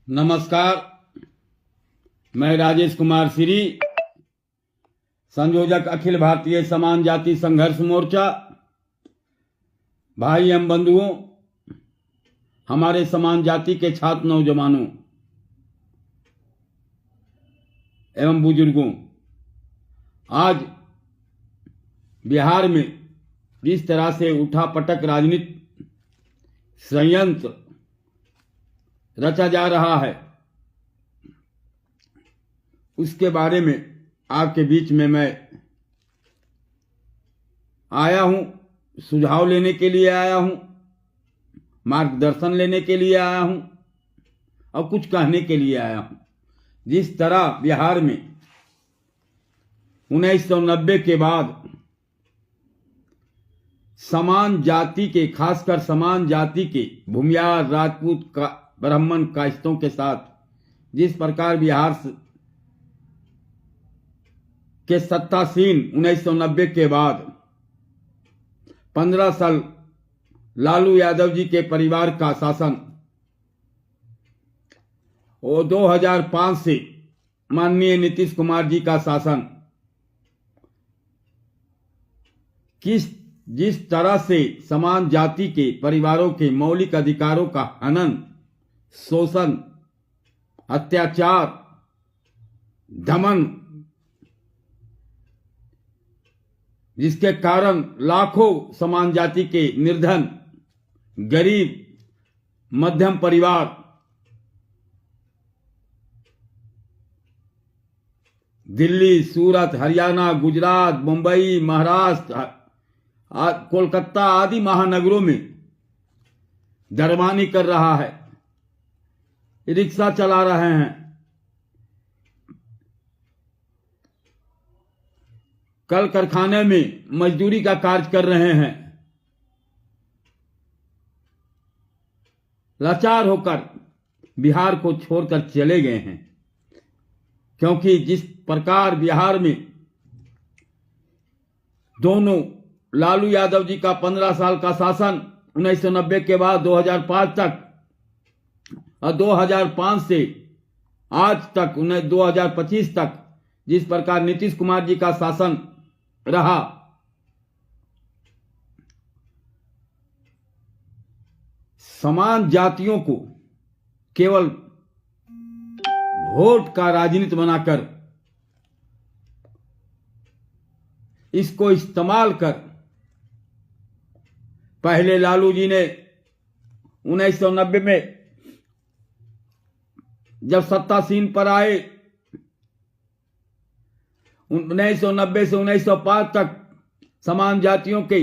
नमस्कार। मैं राजेश कुमार श्री, संयोजक अखिल भारतीय समान जाति संघर्ष मोर्चा। भाई एवं बंधुओं, हमारे समान जाति के छात्र नौजवानों एवं बुजुर्गों, आज बिहार में जिस तरह से उठापटक राजनीति षड्यंत्र रचा जा रहा है, उसके बारे में आपके बीच में मैं आया हूं। सुझाव लेने के लिए आया हूं, मार्गदर्शन लेने के लिए आया हूं और कुछ कहने के लिए आया हूं। जिस तरह बिहार में 1990 के बाद समान जाति के, खासकर समान जाति के भूमियार, राजपूत, ब्राह्मण, कायस्थों के साथ जिस प्रकार बिहार के सत्तासीन 1990 के बाद 15 साल लालू यादव जी के परिवार का शासन और 2005 से माननीय नीतीश कुमार जी का शासन जिस तरह से समान जाति के परिवारों के मौलिक अधिकारों का हनन, शोषण, अत्याचार, दमन, जिसके कारण लाखों समान जाति के निर्धन, गरीब, मध्यम परिवार दिल्ली, सूरत, हरियाणा, गुजरात, मुंबई, महाराष्ट्र, कोलकाता आदि महानगरों में दरबानी कर रहा है, रिक्शा चला रहे हैं, कल कारखाने में मजदूरी का कार्य कर रहे हैं। लाचार होकर बिहार को छोड़कर चले गए हैं, क्योंकि जिस प्रकार बिहार में दोनों लालू यादव जी का 15 साल का शासन 1990 के बाद 2005 तक और 2005 से आज तक 2025 तक जिस प्रकार नीतीश कुमार जी का शासन रहा, समान जातियों को केवल वोट का राजनीति बनाकर, इसको इस्तेमाल कर, पहले लालू जी ने 1990 में जब सत्तासीन पर आए, 1990 से 1905 तक समान जातियों के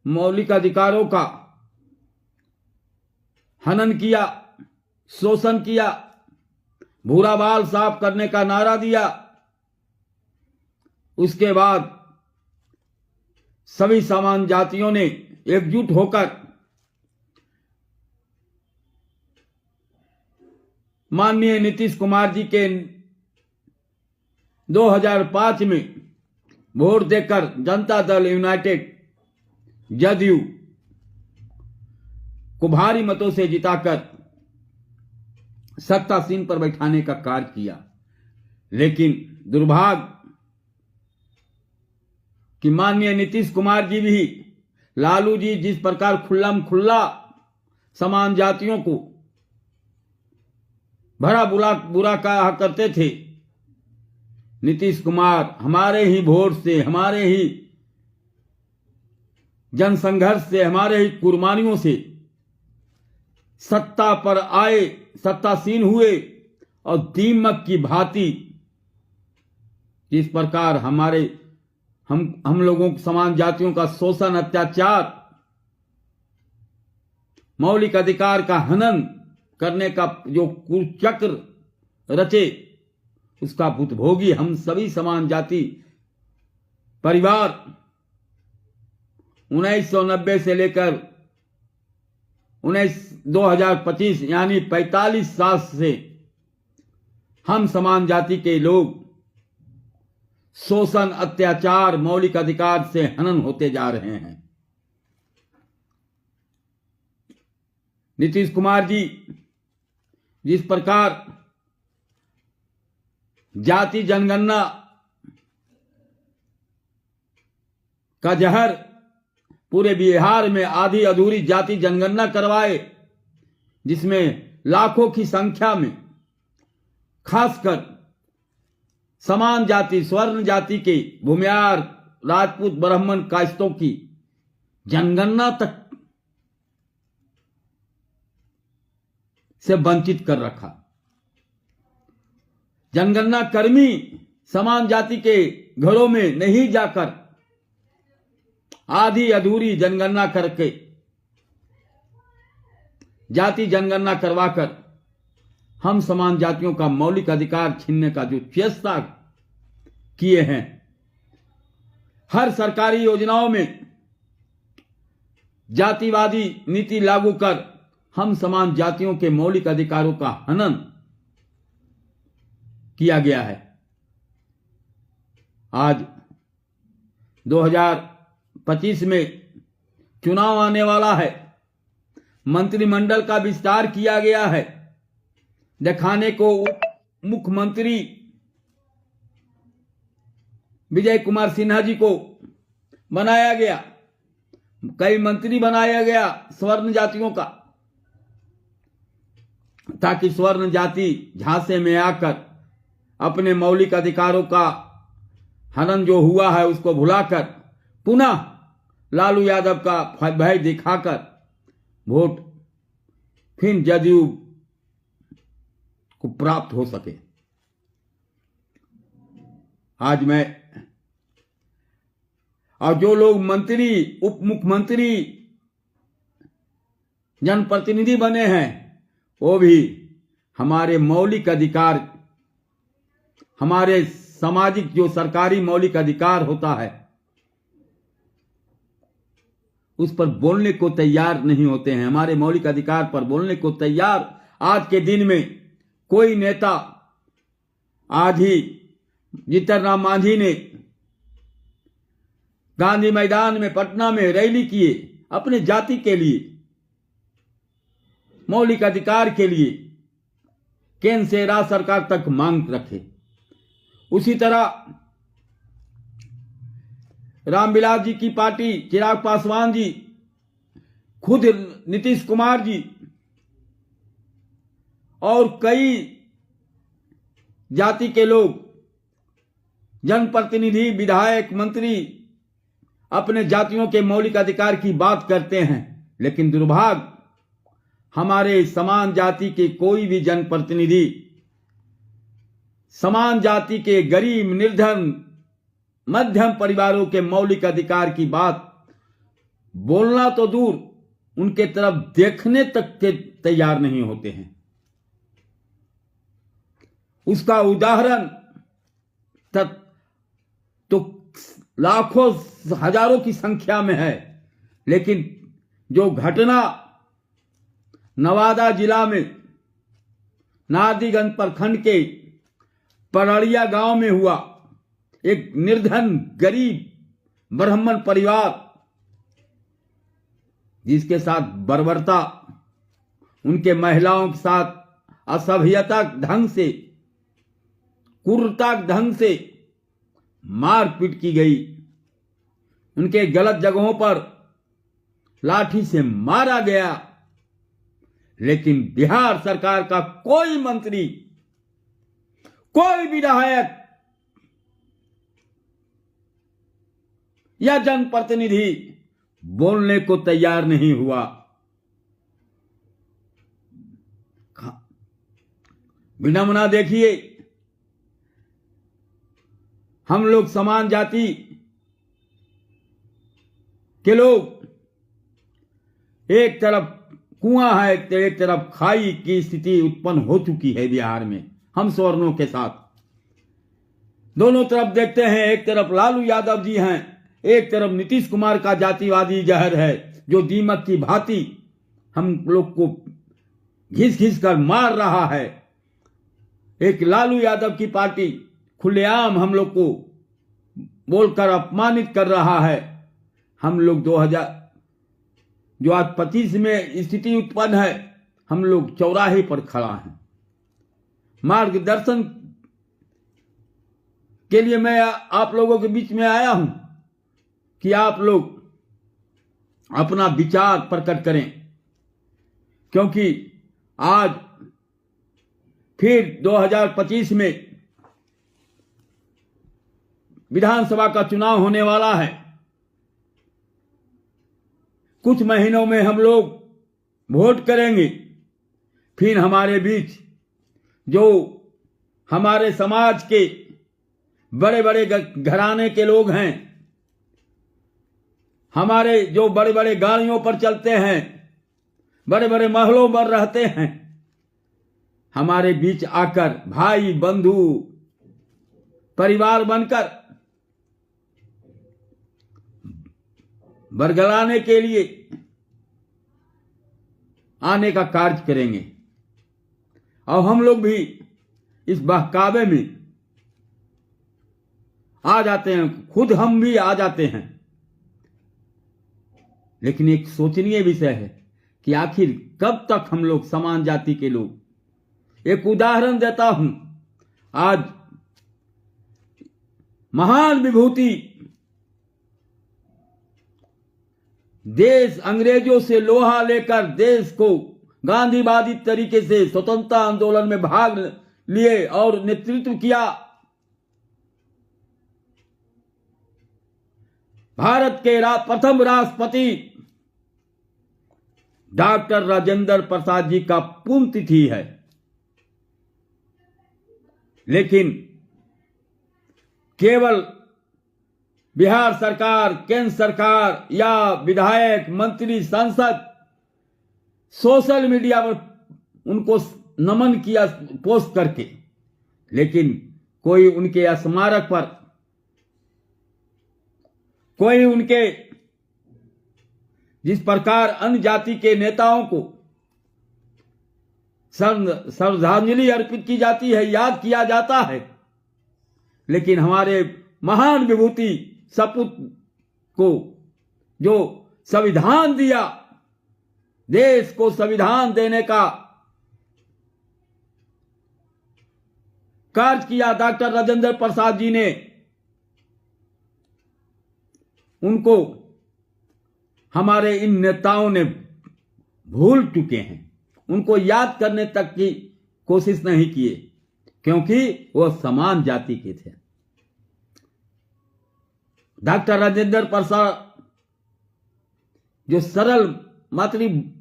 मौलिक अधिकारों का हनन किया, शोषण किया, भूरा बाल साफ करने का नारा दिया। उसके बाद सभी समान जातियों ने एकजुट होकर माननीय नीतीश कुमार जी के 2005 में वोट देकर जनता दल यूनाइटेड जदयू को भारी मतों से जिताकर सत्तासीन पर बैठाने का कार्य किया। लेकिन दुर्भाग्य कि माननीय नीतीश कुमार जी भी, लालू जी जिस प्रकार खुल्लम खुल्ला समान जातियों को भरा बुरा कहा करते थे, नीतीश कुमार हमारे ही वोट से, हमारे ही जनसंघर्ष से, हमारे ही कुर्बानियों से सत्ता पर आए, सत्तासीन हुए और दीमक की भांति जिस प्रकार हम लोगों समान जातियों का शोषण, अत्याचार, मौलिक अधिकार का हनन करने का जो कुचक्र रचे, उसका भुतभोगी हम सभी समान जाति परिवार 1990 से लेकर 2025 यानी 45 साल से हम समान जाति के लोग शोषण, अत्याचार, मौलिक अधिकार से हनन होते जा रहे हैं। नीतीश कुमार जी जिस प्रकार जाति जनगणना का जहर पूरे बिहार में आधी अधूरी जाति जनगणना करवाए, जिसमें लाखों की संख्या में खासकर समान जाति स्वर्ण जाति के भूमिहार राजपूत ब्राह्मण कायस्थों की जनगणना तक से वंचित कर रखा। जनगणना कर्मी समान जाति के घरों में नहीं जाकर आधी अधूरी जनगणना करके जाति जनगणना करवाकर हम समान जातियों का मौलिक अधिकार छीनने का जो चेष्टा किए हैं, हर सरकारी योजनाओं में जातिवादी नीति लागू कर हम समान जातियों के मौलिक अधिकारों का हनन किया गया है। आज 2025 में चुनाव आने वाला है, मंत्रिमंडल का विस्तार किया गया है, दिखाने को मुख्यमंत्री विजय कुमार सिन्हा जी को बनाया गया, कई मंत्री बनाया गया स्वर्ण जातियों का, ताकि स्वर्ण जाति झांसे में आकर अपने मौलिक अधिकारों का हनन जो हुआ है उसको भुलाकर पुनः लालू यादव का भय दिखाकर वोट फिर जदयू को प्राप्त हो सके। आज मैं और जो लोग मंत्री उप मुख्यमंत्री जनप्रतिनिधि बने हैं वो भी हमारे मौलिक अधिकार, हमारे सामाजिक जो सरकारी मौलिक अधिकार होता है उस पर बोलने को तैयार नहीं होते हैं। हमारे मौलिक अधिकार पर बोलने को तैयार आज के दिन में कोई नेता, आज ही जीतन राम मांझी ने गांधी मैदान में पटना में रैली किए अपने जाति के लिए, मौलिक अधिकार के लिए, केंद्र से राज्य सरकार तक मांग रखे। उसी तरह रामविलास जी की पार्टी चिराग पासवान जी, खुद नीतीश कुमार जी और कई जाति के लोग, जनप्रतिनिधि, विधायक, मंत्री अपने जातियों के मौलिक अधिकार की बात करते हैं, लेकिन दुर्भाग्य हमारे समान जाति के कोई भी जनप्रतिनिधि समान जाति के गरीब, निर्धन, मध्यम परिवारों के मौलिक अधिकार की बात बोलना तो दूर, उनके तरफ देखने तक के तैयार नहीं होते हैं। उसका उदाहरण तो लाखों हजारों की संख्या में है, लेकिन जो घटना नवादा जिला में नारदीगंज प्रखंड के परड़िया गांव में हुआ, एक निर्धन गरीब ब्राह्मण परिवार जिसके साथ बर्बरता, उनके महिलाओं के साथ असभ्यता ढंग से, क्रूरता ढंग से मारपीट की गई, उनके गलत जगहों पर लाठी से मारा गया, लेकिन बिहार सरकार का कोई मंत्री, कोई विधायक या जनप्रतिनिधि बोलने को तैयार नहीं हुआ। विडंबना देखिए, हम लोग समान जाति के लोग, एक तरफ कुआं है तो एक तरफ खाई की स्थिति उत्पन्न हो चुकी है बिहार में। हम सवर्णों के साथ दोनों तरफ देखते हैं, एक तरफ लालू यादव जी हैं, एक तरफ नीतीश कुमार का जातिवादी जहर है जो दीमक की भांति हम लोग को घिस घिस कर मार रहा है। एक लालू यादव की पार्टी खुलेआम हम लोग को बोलकर अपमानित कर रहा है। हम लोग 2000 जो आज 25 में स्थिति उत्पन्न है, हम लोग चौराहे पर खड़ा हैं। मार्गदर्शन के लिए मैं आप लोगों के बीच में आया हूं कि आप लोग अपना विचार प्रकट करें, क्योंकि आज फिर 2025 में विधानसभा का चुनाव होने वाला है। कुछ महीनों में हम लोग वोट करेंगे। फिर हमारे बीच जो हमारे समाज के बड़े बड़े घराने के लोग हैं, हमारे जो बड़े बड़े गाड़ियों पर चलते हैं, बड़े बड़े महलों पर रहते हैं, हमारे बीच आकर भाई बंधु परिवार बनकर बरगलाने के लिए आने का कार्य करेंगे। और हम लोग भी इस बहकावे में आ जाते हैं, खुद हम भी आ जाते हैं। लेकिन एक सोचनीय विषय है कि आखिर कब तक हम लोग समान जाति के लोग। एक उदाहरण देता हूं। आज महान विभूति देश अंग्रेजों से लोहा लेकर देश को गांधीवादी तरीके से स्वतंत्रता आंदोलन में भाग लिए और नेतृत्व किया। भारत के प्रथम राष्ट्रपति डॉक्टर राजेंद्र प्रसाद जी का पुण्यतिथि है। लेकिन केवल बिहार सरकार, केंद्र सरकार या विधायक, मंत्री, सांसद सोशल मीडिया पर उनको नमन किया पोस्ट करके, लेकिन कोई उनके स्मारक पर, कोई उनके जिस प्रकार अन्य जाति के नेताओं को श्रद्धांजलि अर्पित की जाती है, याद किया जाता है, लेकिन हमारे महान विभूति सपूत को जो संविधान दिया, देश को संविधान देने का कार्य किया डॉक्टर राजेंद्र प्रसाद जी ने, उनको हमारे इन नेताओं ने भूल चुके हैं। उनको याद करने तक की कोशिश नहीं किए, क्योंकि वो समान जाति के थे। डॉक्टर राजेंद्र प्रसाद जो सरल मातृभाषी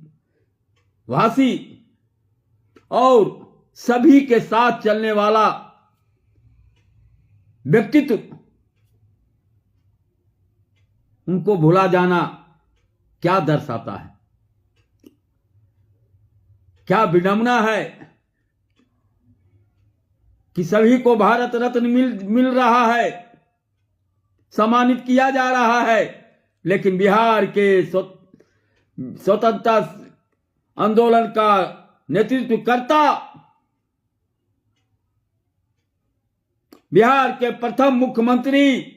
और सभी के साथ चलने वाला व्यक्तित्व, उनको भुला जाना क्या दर्शाता है? क्या विडंबना है कि सभी को भारत रत्न मिल रहा है, सम्मानित किया जा रहा है, लेकिन बिहार के स्वतंत्रता आंदोलन का नेतृत्व करता, बिहार के प्रथम मुख्यमंत्री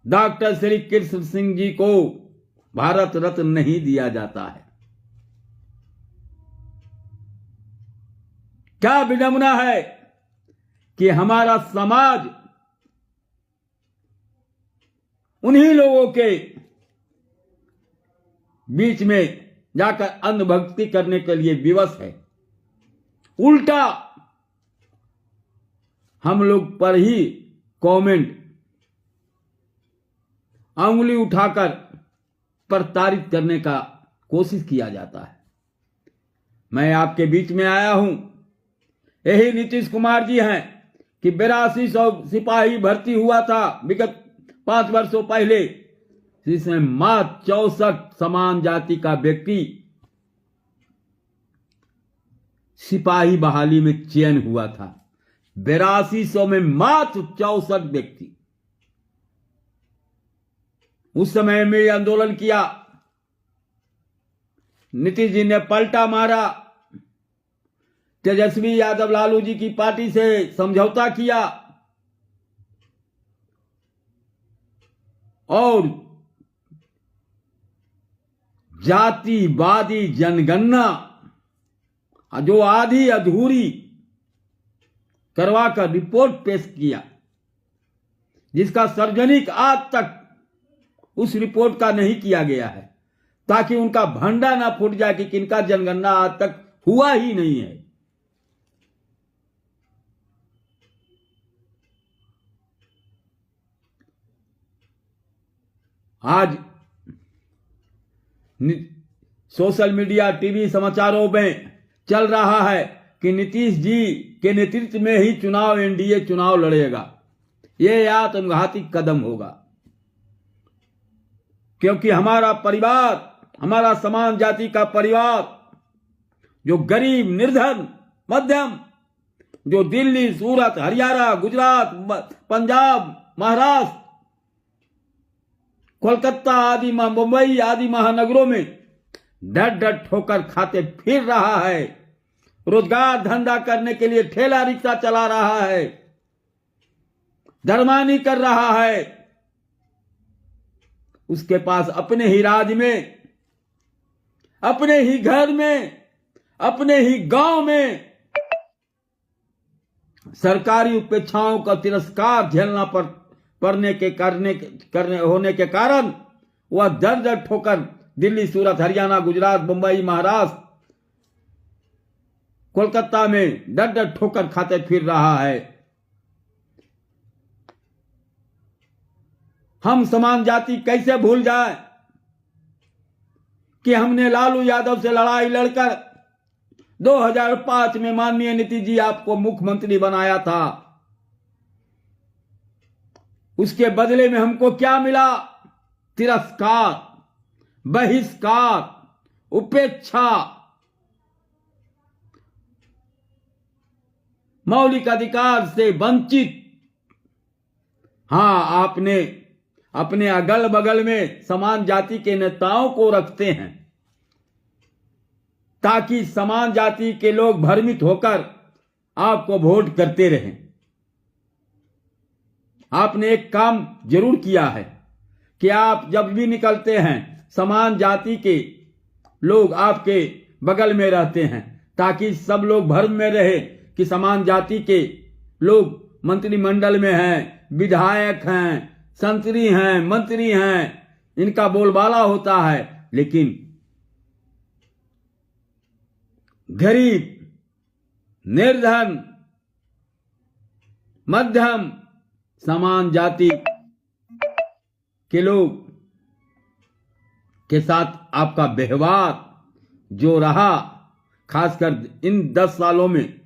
डॉक्टर श्री कृष्ण सिंह जी को भारत रत्न नहीं दिया जाता है। क्या विडंबना है कि हमारा समाज उन्हीं लोगों के बीच में जाकर अंधभक्ति करने के लिए विवश है। उल्टा हम लोग पर ही कमेंट अंगुली उठाकर प्रताड़ित करने का कोशिश किया जाता है। मैं आपके बीच में आया हूं, यही नीतीश कुमार जी हैं कि 8200 सिपाही भर्ती हुआ था विगत 5 वर्षों पहले, जिसमें मात्र 64 समान जाति का व्यक्ति सिपाही बहाली में चयन हुआ था। 8200 में मात्र 64 व्यक्ति। उस समय में आंदोलन किया, नीतीश जी ने पलटा मारा, तेजस्वी यादव लालू जी की पार्टी से समझौता किया और जातिवादी जनगणना जो आधी अधूरी करवाकर रिपोर्ट पेश किया, जिसका सार्वजनिक आज तक उस रिपोर्ट का नहीं किया गया है, ताकि उनका भंडा ना फूट जाए कि किनका जनगणना आज तक हुआ ही नहीं है। आज सोशल मीडिया, टीवी, समाचारों में चल रहा है कि नीतीश जी के नेतृत्व में ही चुनाव, एनडीए चुनाव लड़ेगा। यह आत्मघाती कदम होगा, क्योंकि हमारा परिवार, हमारा समान जाति का परिवार, जो गरीब, निर्धन, मध्यम, जो दिल्ली, सूरत, हरियाणा, गुजरात, पंजाब, महाराष्ट्र, कोलकाता आदि, मुंबई आदि महानगरों में डट डट ठोकर खाते फिर रहा है, रोजगार धंधा करने के लिए ठेला रिक्शा चला रहा है, दरमानी कर रहा है, उसके पास अपने ही राज्य में, अपने ही घर में, अपने ही गांव में सरकारी उपेक्षाओं का तिरस्कार झेलना होने के कारण वह दर दर ठोकर दिल्ली, सूरत, हरियाणा, गुजरात, मुंबई, महाराष्ट्र, कोलकाता में दर दर ठोकर खाते फिर रहा है। हम समान जाति कैसे भूल जाए कि हमने लालू यादव से लड़ाई लड़कर 2005 में माननीय नीतीश जी आपको मुख्यमंत्री बनाया था। उसके बदले में हमको क्या मिला? तिरस्कार, बहिष्कार, उपेक्षा, मौलिक अधिकार से वंचित। हां, आपने अपने अगल बगल में समान जाति के नेताओं को रखते हैं ताकि समान जाति के लोग भ्रमित होकर आपको वोट करते रहें। आपने एक काम जरूर किया है कि आप जब भी निकलते हैं समान जाति के लोग आपके बगल में रहते हैं, ताकि सब लोग भ्रम में रहे कि समान जाति के लोग मंत्रिमंडल में हैं, विधायक हैं, संतरी हैं, मंत्री हैं, इनका बोलबाला होता है। लेकिन गरीब, निर्धन, मध्यम, समान जाति के लोग के साथ आपका व्यवहार जो रहा, खासकर इन 10 सालों में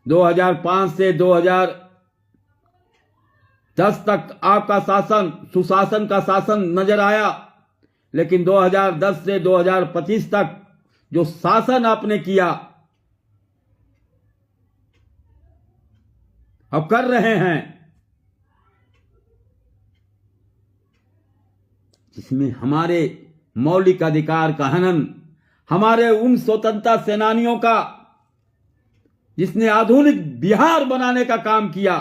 2005 से 2010 तक आपका शासन, सुशासन का शासन नजर आया। लेकिन 2010 से 2025 तक जो शासन आपने किया, अब कर रहे हैं, जिसमें हमारे मौलिक अधिकार का हनन, हमारे उन स्वतंत्रता सेनानियों का जिसने आधुनिक बिहार बनाने का काम किया,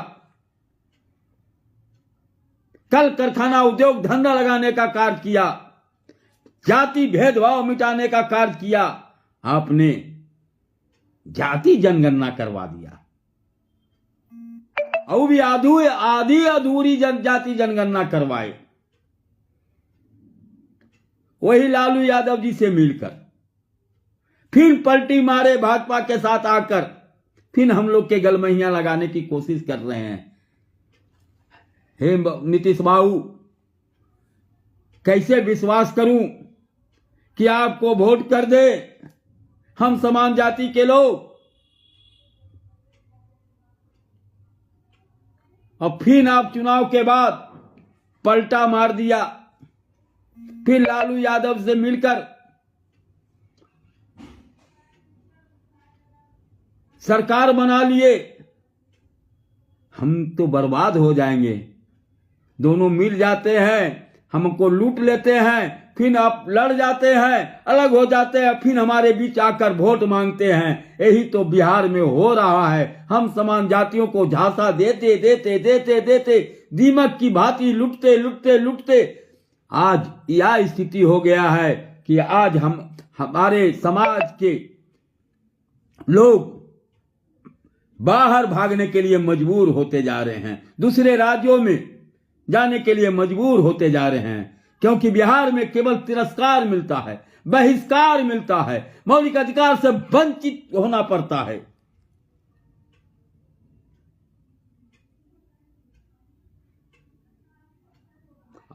कल कारखाना, उद्योग धंधा लगाने का कार्य किया, जाति भेदभाव मिटाने का कार्य किया, आपने जाति जनगणना करवा दिया। और भी आधी अधूरी जाति जनगणना करवाए, वही लालू यादव जी से मिलकर, फिर पलटी मारे भाजपा के साथ आकर, फिर हम लोग के गलमहियां लगाने की कोशिश कर रहे हैं। हे नीतीश बाबू, कैसे विश्वास करूं कि आपको वोट कर दे हम समान जाति के लोग, और फिर आप चुनाव के बाद पलटा मार दिया, फिर लालू यादव से मिलकर सरकार बना लिए। हम तो बर्बाद हो जाएंगे। दोनों मिल जाते हैं, हमको लूट लेते हैं, फिर आप लड़ जाते हैं, अलग हो जाते हैं, फिर हमारे बीच आकर वोट मांगते हैं। यही तो बिहार में हो रहा है। हम समान जातियों को झांसा देते देते देते देते दीमक की भांति लुटते लुटते लुटते आज यह स्थिति हो गया है कि आज हमारे समाज के लोग बाहर भागने के लिए मजबूर होते जा रहे हैं, दूसरे राज्यों में जाने के लिए मजबूर होते जा रहे हैं, क्योंकि बिहार में केवल तिरस्कार मिलता है, बहिष्कार मिलता है, मौलिक अधिकार से वंचित होना पड़ता है।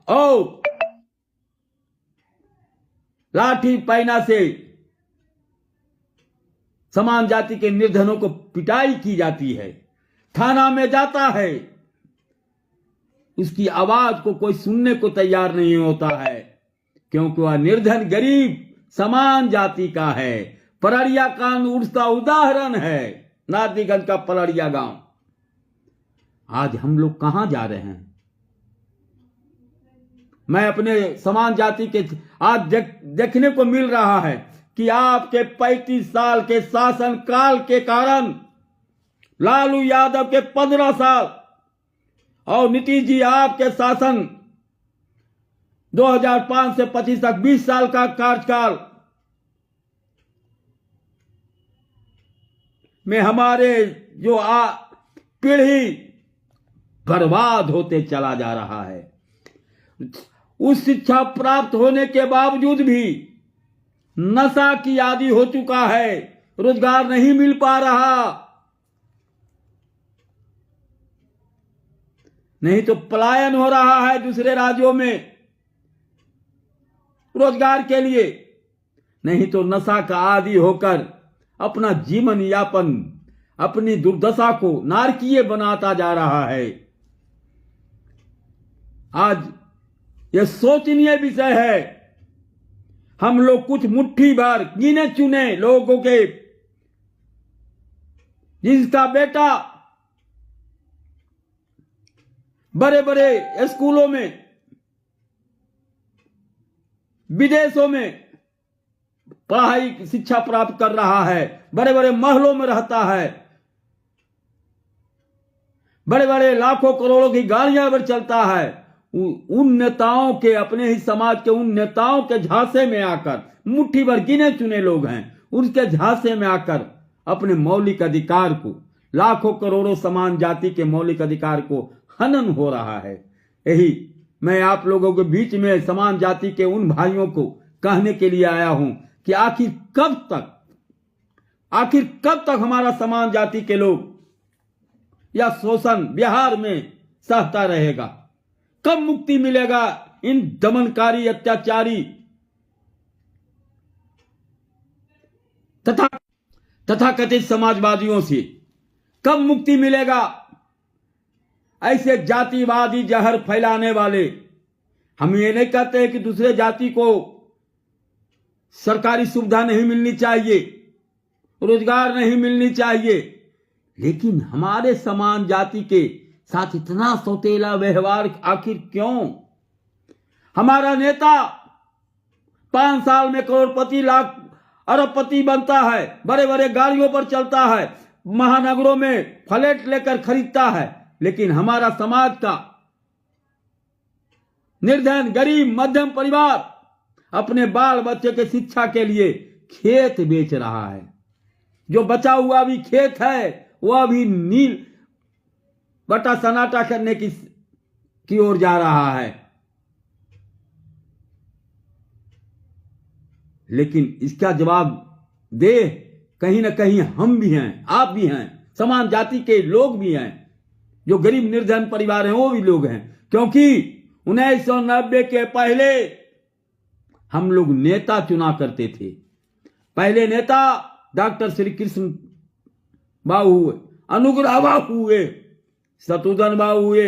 और लाठी पैना से समान जाति के निर्धनों को पिटाई की जाती है, थाना में जाता है, उसकी आवाज को कोई सुनने को तैयार नहीं होता है, क्योंकि वह निर्धन गरीब समान जाति का है। पलड़िया कांड उसका उदाहरण है, नारदीगंज का पलड़िया गांव। आज हम लोग कहां जा रहे हैं? मैं अपने समान जाति के आज देखने को मिल रहा है कि आपके 35 साल के शासन काल के कारण, लालू यादव के 15 साल और नीतीश जी आपके शासन 2005 से 25 तक 20 साल का कार्यकाल में हमारे जो पीढ़ी बर्बाद होते चला जा रहा है। उस शिक्षा प्राप्त होने के बावजूद भी नशा की आदी हो चुका है, रोजगार नहीं मिल पा रहा, नहीं तो पलायन हो रहा है दूसरे राज्यों में रोजगार के लिए, नहीं तो नशा का आदी होकर अपना जीवन यापन, अपनी दुर्दशा को नारकीय बनाता जा रहा है। आज यह सोचनीय विषय है। हम लोग कुछ मुट्ठी भर गिने चुने लोगों के, जिसका बेटा बड़े बड़े स्कूलों में, विदेशों में पढ़ाई शिक्षा प्राप्त कर रहा है, बड़े बड़े महलों में रहता है, बड़े बड़े लाखों करोड़ों की गाड़ियां पर चलता है, उन नेताओं के, अपने ही समाज के उन नेताओं के झांसे में आकर, मुट्ठी भर गिने चुने लोग हैं, उनके झांसे में आकर अपने मौलिक अधिकार को, लाखों करोड़ों समान जाति के मौलिक अधिकार को हनन हो रहा है। यही मैं आप लोगों के बीच में समान जाति के उन भाइयों को कहने के लिए आया हूं कि आखिर कब तक हमारा समान जाति के लोग या शोषण बिहार में सहता रहेगा? कब मुक्ति मिलेगा इन दमनकारी, अत्याचारी तथा कथित समाजवादियों से? कब मुक्ति मिलेगा ऐसे जातिवादी जहर फैलाने वाले? हम ये नहीं कहते कि दूसरे जाति को सरकारी सुविधा नहीं मिलनी चाहिए, रोजगार नहीं मिलनी चाहिए, लेकिन हमारे समान जाति के साथ इतना सौतेला व्यवहार आखिर क्यों? हमारा नेता 5 साल में करोड़पति, लाख अरबपति बनता है, बड़े बड़े गाड़ियों पर चलता है, महानगरों में फ्लैट लेकर खरीदता है, लेकिन हमारा समाज का निर्धन गरीब मध्यम परिवार अपने बाल बच्चे के शिक्षा के लिए खेत बेच रहा है। जो बचा हुआ भी खेत है वह भी नील बटा सन्नाटा करने की ओर जा रहा है। लेकिन इसका जवाब दे कहीं ना कहीं हम भी हैं, आप भी हैं, समान जाति के लोग भी हैं, जो गरीब निर्धन परिवार हैं वो भी लोग हैं। क्योंकि 1990 के पहले हम लोग नेता चुना करते थे। पहले नेता डॉक्टर श्री कृष्ण बाबू हुए, अनुग्रह बाबू हुए, शत्रुघ्न बाबू हुए,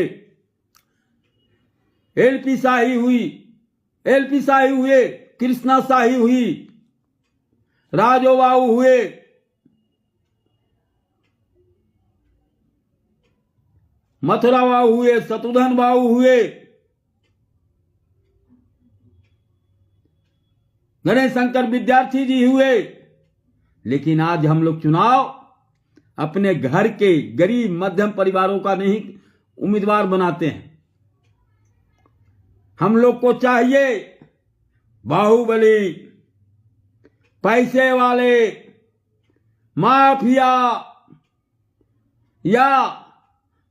एलपी शाही हुए, कृष्णा शाही हुई, राजो बाबू हुए, मथुरा बाबू हुए, शत्रुघ्न बाबू हुए, गणेश शंकर विद्यार्थी जी हुए। लेकिन आज हम लोग चुनाव अपने घर के गरीब मध्यम परिवारों का नहीं उम्मीदवार बनाते हैं। हम लोग को चाहिए बाहुबली, पैसे वाले, माफिया, या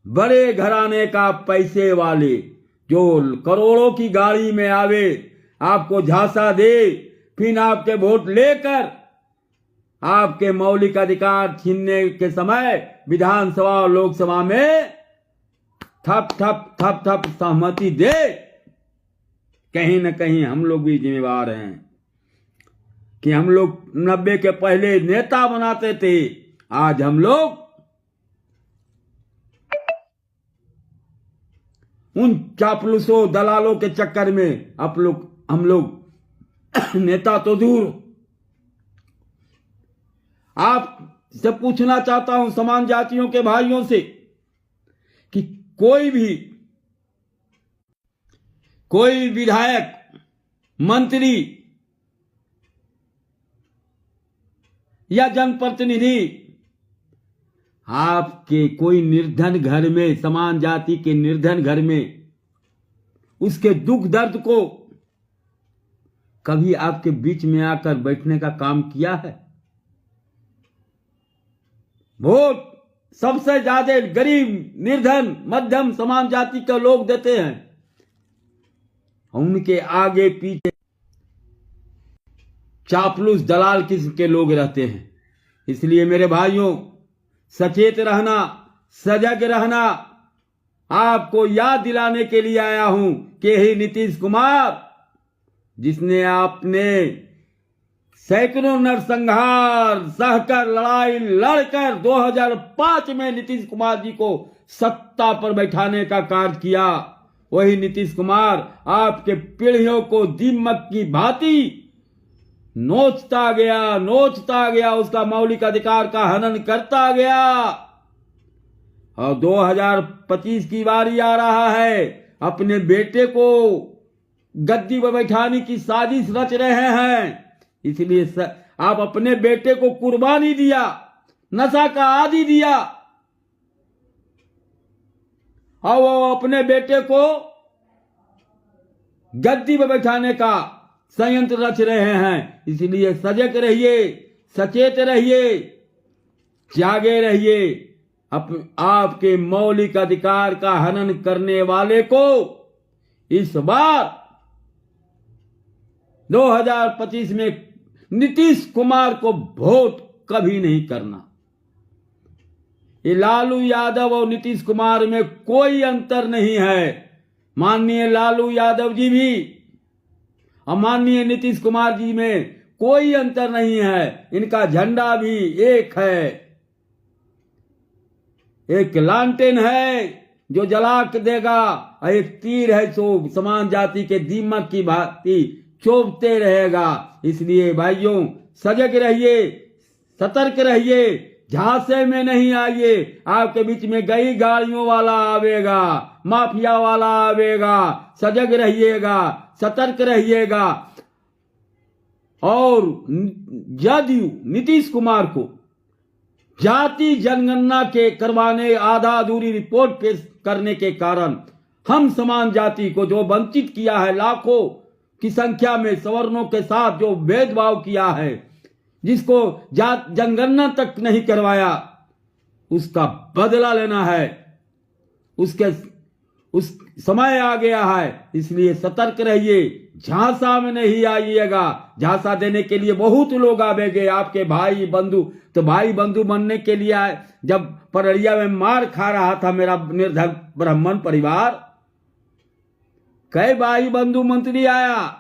बड़े घराने का पैसे वाले जो करोड़ों की गाड़ी में आवे, आपको झांसा दे, फिर आपके वोट लेकर आपके मौलिक अधिकार छीनने के समय विधानसभा और लोकसभा में थप थप थप थप सहमति दे। कहीं न कहीं हम लोग भी जिम्मेवार हैं कि हम लोग 90 के पहले नेता बनाते थे, आज हम लोग उन चापलूसों दलालों के चक्कर में हम लोग नेता तो दूर। आप से पूछना चाहता हूं समान जातियों के भाइयों से कि कोई विधायक, मंत्री या जनप्रतिनिधि आपके कोई निर्धन घर में, समान जाति के निर्धन घर में, उसके दुख दर्द को कभी आपके बीच में आकर बैठने का काम किया है? वोट सबसे ज्यादा गरीब, निर्धन, मध्यम, समान जाति के लोग देते हैं। उनके आगे पीछे चापलूस दलाल किस्म के लोग रहते हैं। इसलिए मेरे भाइयों, सचेत रहना, सजग रहना। आपको याद दिलाने के लिए आया हूं कि यही नीतीश कुमार, जिसने आपने सैकड़ों नरसंहार सहकर, लड़ाई लड़कर 2005 में नीतीश कुमार जी को सत्ता पर बैठाने का कार्य किया, वही नीतीश कुमार आपके पीढ़ियों को दीमक की भांति नोचता गया, उसका मौलिक अधिकार का हनन करता गया। और 2025 की बारी आ रहा है, अपने बेटे को गद्दी पर बैठाने की साजिश रच रहे हैं। इसलिए आप अपने बेटे को कुर्बानी दिया, नशा का आदी दिया, और वो अपने बेटे को गद्दी पर बैठाने का संयंत्र रच रहे हैं। इसलिए सजग रहिए, सचेत रहिए, जागे रहिए। आपके मौलिक अधिकार का हनन करने वाले को इस बार 2025 में नीतीश कुमार को वोट कभी नहीं करना। ये लालू यादव और नीतीश कुमार में कोई अंतर नहीं है। माननीय लालू यादव जी भी और माननीय नीतीश कुमार जी में कोई अंतर नहीं है। इनका झंडा भी एक है, एक लालटेन है जो जला के देगा, और एक तीर है जो समान जाति के दीमक की भांति चोपते रहेगा। इसलिए भाइयों, सजग रहिए, सतर्क रहिए, झांसे में नहीं आइए। आपके बीच में गई गाड़ियों वाला आवेगा, माफिया वाला आवेगा। सजग रहिएगा, सतर्क रहिएगा। और जदयू नीतीश कुमार को जाति जनगणना के करवाने, आधा अधूरी रिपोर्ट पेश करने के कारण हम समान जाति को जो वंचित किया है, लाखों की संख्या में सवर्णों के साथ जो भेदभाव किया है, जिसको जनगणना तक नहीं करवाया, उसका बदला लेना है। उस समय आ गया है। इसलिए सतर्क रहिए, झांसा में नहीं आइएगा। झांसा देने के लिए बहुत लोग आवेंगे, आपके भाई बंधु। तो भाई बंधु बनने के लिए आए। जब परड़िया में मार खा रहा था मेरा निर्धन ब्राह्मण परिवार, कई भाई बंधु मंत्री आया,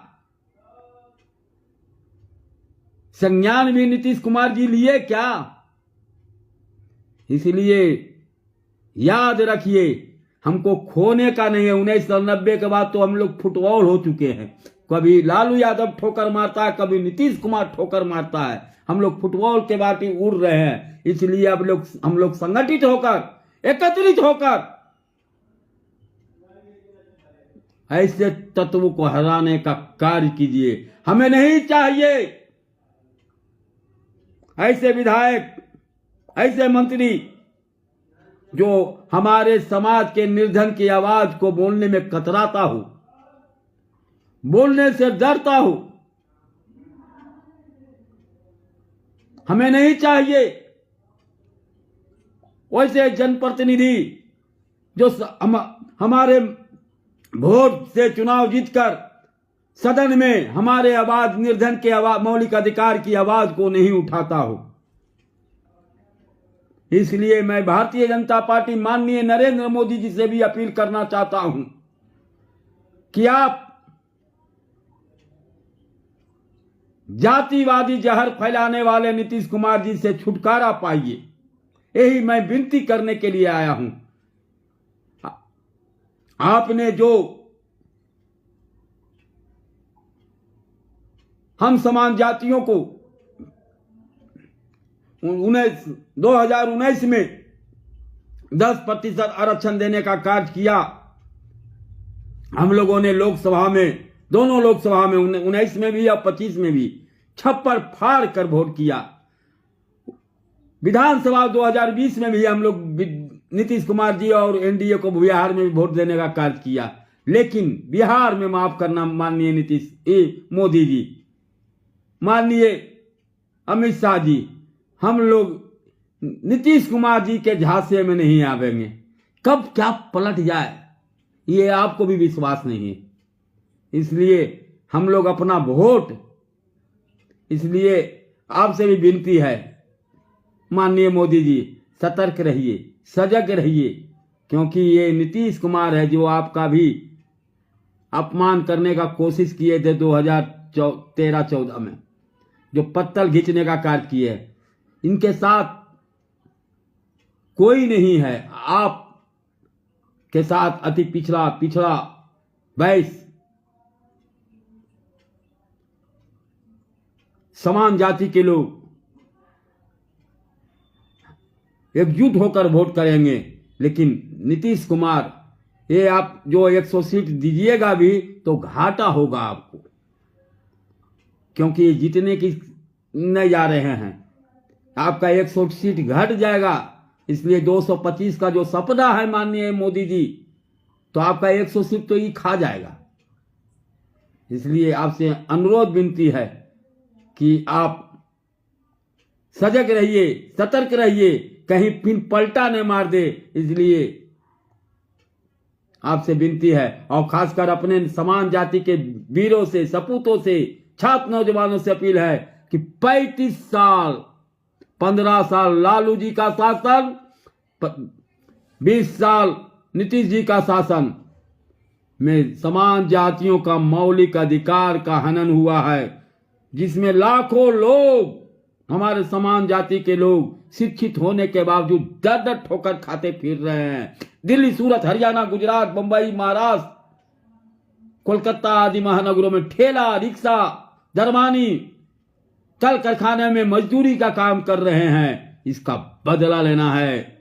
संज्ञान भी नीतीश कुमार जी लिए क्या? इसलिए याद रखिए, हमको खोने का नहीं है। 1990 के बाद तो हम लोग फुटबॉल हो चुके हैं। कभी लालू यादव ठोकर मारता है, कभी नीतीश कुमार ठोकर मारता है। हम लोग फुटबॉल के बाटी उड़ रहे हैं। इसलिए अब हम लोग संगठित होकर, एकत्रित होकर ऐसे तत्वों को हराने का कार्य कीजिए। हमें नहीं चाहिए ऐसे विधायक, ऐसे मंत्री जो हमारे समाज के निर्धन की आवाज को बोलने में कतराता हो, बोलने से डरता हो। हमें नहीं चाहिए। वैसे जनप्रतिनिधि जो हमारे वोट से चुनाव जीतकर सदन में हमारे आवाज निर्धन के आवाज मौलिक अधिकार की आवाज को नहीं उठाता हो। इसलिए मैं भारतीय जनता पार्टी माननीय नरेंद्र मोदी जी से भी अपील करना चाहता हूं कि आप जातिवादी जहर फैलाने वाले नीतीश कुमार जी से छुटकारा पाइए। यही मैं विनती करने के लिए आया हूं। आपने जो हम समान जातियों को 2019 में 10% आरक्षण देने का कार्य किया, हम लोगों ने लोकसभा में, दोनों लोकसभा में 19 में भी और 25 में भी छप्पर फाड़ कर वोट किया। विधानसभा 2020 में भी हम लोग नीतीश कुमार जी और एनडीए को बिहार में भी वोट देने का कार्य किया, लेकिन बिहार में माफ करना माननीय मोदी जी, माननीय अमित शाह जी, हम लोग नीतीश कुमार जी के झांसे में नहीं आवेंगे। कब क्या पलट जाए ये आपको भी विश्वास नहीं है। इसलिए हम लोग अपना वोट, इसलिए आपसे भी विनती है माननीय मोदी जी, सतर्क रहिए, सजग रहिए, क्योंकि ये नीतीश कुमार है जो आपका भी अपमान करने का कोशिश किए थे 2013-14 में, जो पत्तल खींचने का कार्य किए। इनके साथ कोई नहीं है, आप के साथ अति पिछड़ा वैश्य समान जाति के लोग एकजुट होकर वोट करेंगे। लेकिन नीतीश कुमार, ये आप जो 100 सीट दीजिएगा भी तो घाटा होगा आपको, क्योंकि ये जीतने की नहीं जा रहे हैं। आपका 100 सीट घट जाएगा, इसलिए 225 का जो सपना है माननीय मोदी जी, तो आपका 100 सीट तो ये खा जाएगा। इसलिए आपसे अनुरोध विनती है कि आप सजग रहिए, सतर्क रहिए, कहीं पिन पलटा न मार दे। इसलिए आपसे विनती है, और खासकर अपने समान जाति के वीरों से, सपूतों से, छात्र नौजवानों से अपील है कि 35 साल 15 साल लालू जी का शासन, 20 साल नीतीश जी का शासन में समान जातियों का मौलिक अधिकार का हनन हुआ है, जिसमें लाखों लोग, हमारे समान जाति के लोग शिक्षित होने के बावजूद दर दर ठोकर खाते फिर रहे हैं। दिल्ली, सूरत, हरियाणा, गुजरात, बंबई, महाराष्ट्र, कोलकाता आदि महानगरों में ठेला, रिक्शा, दरमानी, कल कारखाने में मजदूरी का काम कर रहे हैं। इसका बदला लेना है।